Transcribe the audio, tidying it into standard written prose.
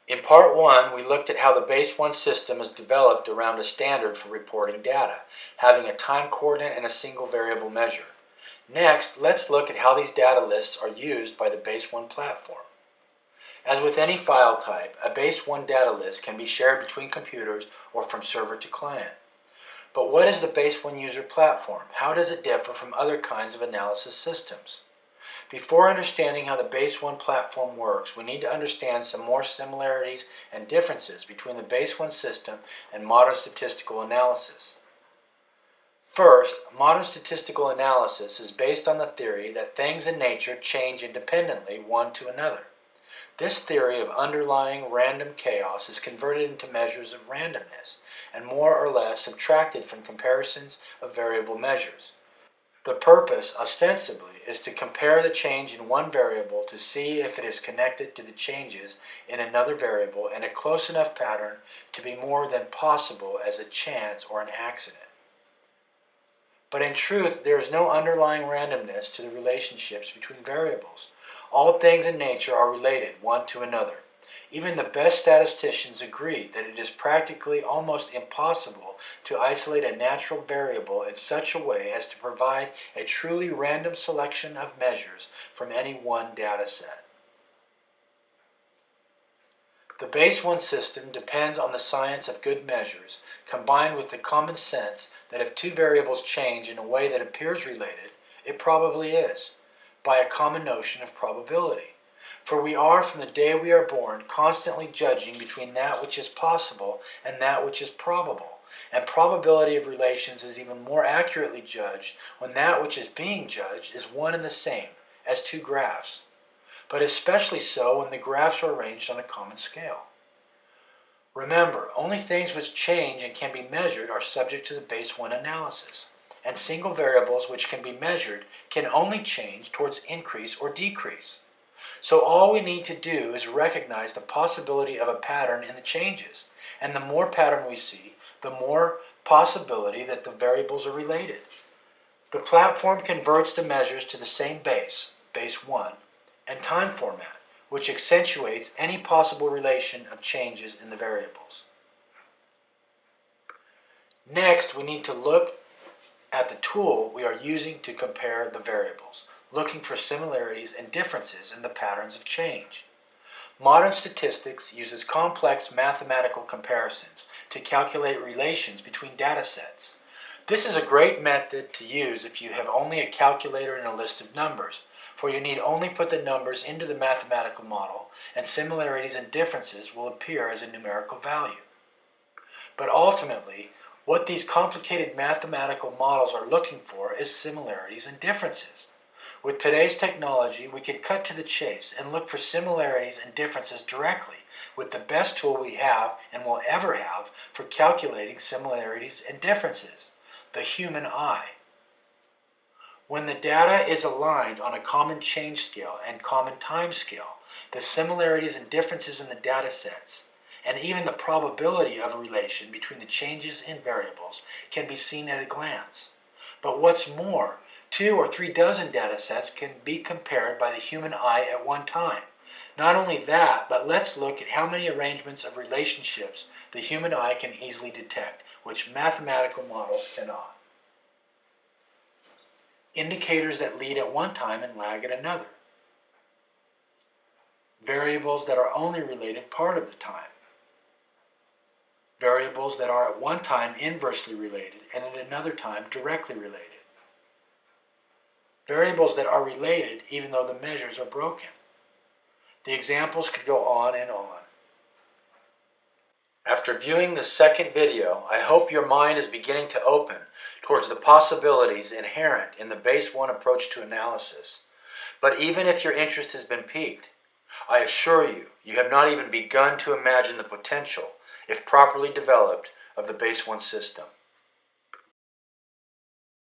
In Part 1, we looked at how the Base1 system is developed around a standard for reporting data, having a time coordinate and a single variable measure. Next, let's look at how these data lists are used by the Base1 platform. As with any file type, a Base1 data list can be shared between computers or from server to client. But what is the Base1 user platform? How does it differ from other kinds of analysis systems? Before understanding how the Base1 platform works, we need to understand some more similarities and differences between the Base1 system and modern statistical analysis. First, modern statistical analysis is based on the theory that things in nature change independently one to another. This theory of underlying random chaos is converted into measures of randomness and more or less subtracted from comparisons of variable measures. The purpose, ostensibly, is to compare the change in one variable to see if it is connected to the changes in another variable in a close enough pattern to be more than possible as a chance or an accident. But in truth, there is no underlying randomness to the relationships between variables. All things in nature are related one to another. Even the best statisticians agree that it is practically almost impossible to isolate a natural variable in such a way as to provide a truly random selection of measures from any one data set. The Base1 system depends on the science of good measures, combined with the common sense that if two variables change in a way that appears related, it probably is, by a common notion of probability. For we are, from the day we are born, constantly judging between that which is possible and that which is probable, and probability of relations is even more accurately judged when that which is being judged is one and the same, as two graphs, but especially so when the graphs are arranged on a common scale. Remember, only things which change and can be measured are subject to the Base1 analysis, and single variables which can be measured can only change towards increase or decrease. So all we need to do is recognize the possibility of a pattern in the changes, and the more pattern we see, the more possibility that the variables are related. The platform converts the measures to the same base, Base1, and time format, which accentuates any possible relation of changes in the variables. Next, we need to look at the tool we are using to compare the variables, looking for similarities and differences in the patterns of change. Modern statistics uses complex mathematical comparisons to calculate relations between data sets. This is a great method to use if you have only a calculator and a list of numbers, for you need only put the numbers into the mathematical model, and similarities and differences will appear as a numerical value. But ultimately, what these complicated mathematical models are looking for is similarities and differences. With today's technology, we can cut to the chase and look for similarities and differences directly with the best tool we have and will ever have for calculating similarities and differences, the human eye. When the data is aligned on a common change scale and common time scale, the similarities and differences in the data sets, and even the probability of a relation between the changes in variables can be seen at a glance. But what's more, 2 or 3 dozen data sets can be compared by the human eye at one time. Not only that, but let's look at how many arrangements of relationships the human eye can easily detect, which mathematical models cannot. Indicators that lead at one time and lag at another. Variables that are only related part of the time. Variables that are at one time inversely related and at another time directly related. Variables that are related even though the measures are broken. The examples could go on and on. After viewing the second video, I hope your mind is beginning to open towards the possibilities inherent in the Base1 approach to analysis. But even if your interest has been piqued, I assure you, you have not even begun to imagine the potential, if properly developed, of the Base1 system.